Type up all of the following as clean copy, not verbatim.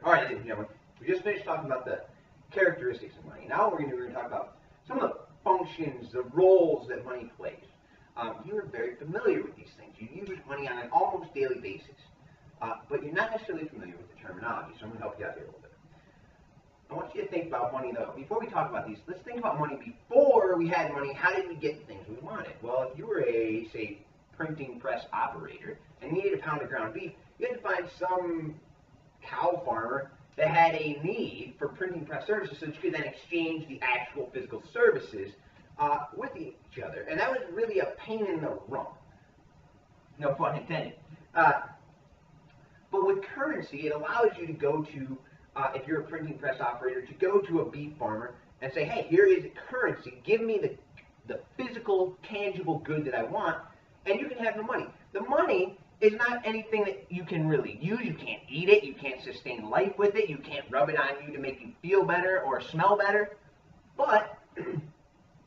All right, ladies and gentlemen, we just finished talking about the characteristics of money. Now we're going to talk about some of the functions, the roles that money plays. You are very familiar with these things. You use money on an almost daily basis, but you're not necessarily familiar with the terminology, so I'm going to help you out here a little bit. I want you to think about money, though. Before we talk about these, let's think about money before we had money. How did we get the things we wanted? Well, if you were a, say, printing press operator and needed a pound of ground beef, you had to find some cow farmer that had a need for printing press services so that you could then exchange the actual physical services with each other. And that was really a pain in the rump. No pun intended. But with currency, it allows you to go to, if you're a printing press operator, to go to a beef farmer and say, hey, here is currency. Give me the physical, tangible good that I want, and you can have the money. The money is not anything that you can really use. You can't eat it. You can't sustain life with it. You can't rub it on you to make you feel better or smell better. But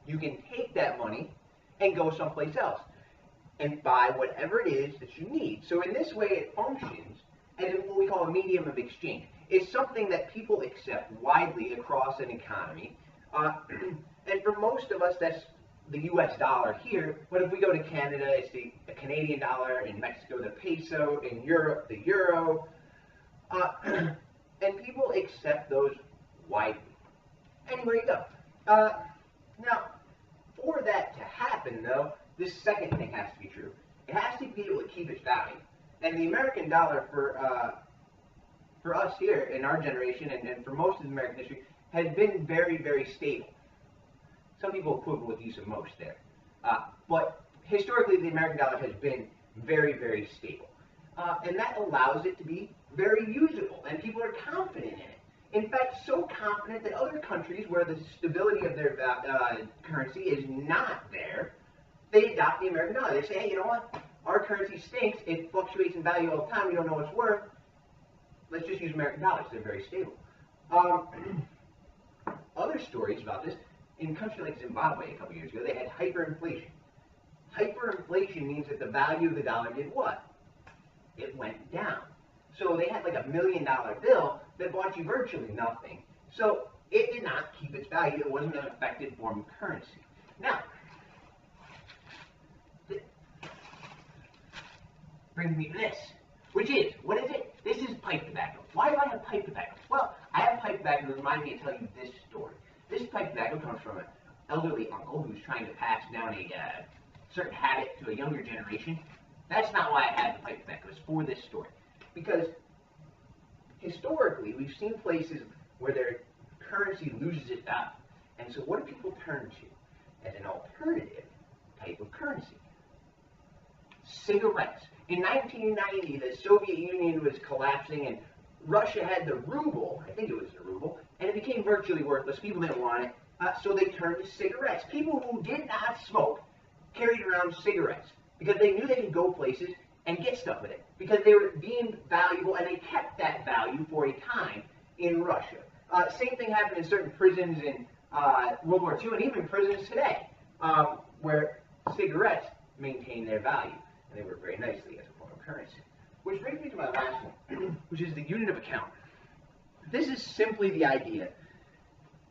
you can take that money and go someplace else and buy whatever it is that you need. So in this way, it functions as what we call a medium of exchange. It's something that people accept widely across an economy. And for most of us, that's the U.S. dollar here, but if we go to Canada, it's the Canadian dollar, in Mexico, the peso, in Europe, the euro, and people accept those widely. Anywhere you go. Now, for that to happen, though, this second thing has to be true. It has to be able to keep its value. And the American dollar, for us here in our generation, and for most of American history, has been very, very stable. Some people quibble with the use of most there. But historically, the American dollar has been very, very stable. And that allows it to be very usable, and people are confident in it. In fact, so confident that other countries where the stability of their currency is not there, they adopt the American dollar. They say, hey, you know what? Our currency stinks. It fluctuates in value all the time. We don't know what it's worth. Let's just use American dollars. They're very stable. Other stories about this, in a country like Zimbabwe a couple years ago, they had hyperinflation. Hyperinflation means that the value of the dollar did what? It went down. So they had like $1 million bill that bought you virtually nothing. So it did not keep its value. It wasn't an effective form of currency. Now, brings me to this, which is, what is it? This is pipe tobacco. Why do I have pipe tobacco? Well, I have pipe tobacco to remind me to tell you this story. This pipe tobacco comes from an elderly uncle who's trying to pass down a certain habit to a younger generation. That's not why I have the pipe tobacco. It's for this story. Because historically, we've seen places where their currency loses its value. And so what do people turn to as an alternative type of currency? Cigarettes. In 1990, the Soviet Union was collapsing, and Russia had the ruble, I think it was the ruble, and it became virtually worthless. People didn't want it, so they turned to cigarettes. People who did not smoke carried around cigarettes because they knew they could go places and get stuff with it because they were deemed valuable, and they kept that value for a time in Russia. Same thing happened in certain prisons in World War II, and even prisons today, where cigarettes maintain their value, and they work very nicely as a form of currency. Which brings me to my last one, which is the unit of account. This is simply the idea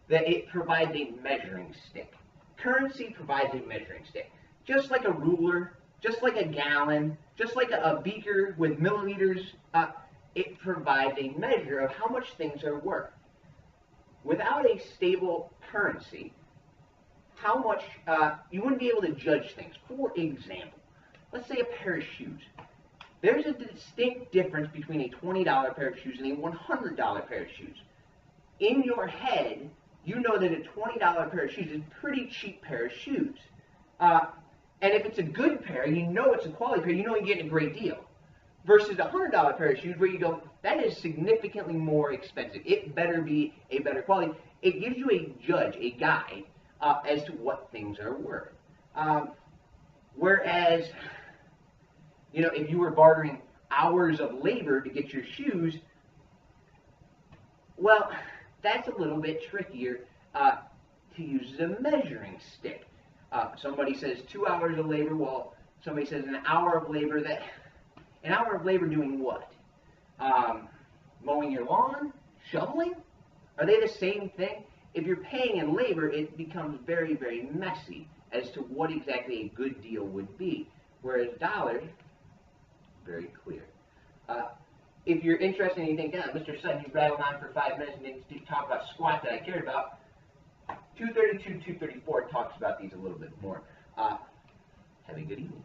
that it provides a measuring stick. Currency provides a measuring stick. Just like a ruler, just like a gallon, just like a beaker with milliliters, it provides a measure of how much things are worth. Without a stable currency, how much, you wouldn't be able to judge things. For example, let's say a pair of shoes. There's a distinct difference between a $20 pair of shoes and a $100 pair of shoes. In your head, you know that a $20 pair of shoes is a pretty cheap pair of shoes. And if it's a good pair, you know it's a quality pair, you know you're getting a great deal. Versus a $100 pair of shoes where you go, that is significantly more expensive. It better be a better quality. It gives you a judge, a guide, as to what things are worth. Whereas, you know, if you were bartering hours of labor to get your shoes, well, that's a little bit trickier to use as a measuring stick. Somebody says 2 hours of labor, well, somebody says an hour of labor. An hour of labor doing what? Mowing your lawn, shoveling? Are they the same thing? If you're paying in labor, it becomes very, very messy as to what exactly a good deal would be. Whereas dollars, very clear. If you're interested and you think, Mr. Sutton, you rattled on for 5 minutes and didn't talk about squat that I cared about, 232, 234 talks about these a little bit more. Have a good evening.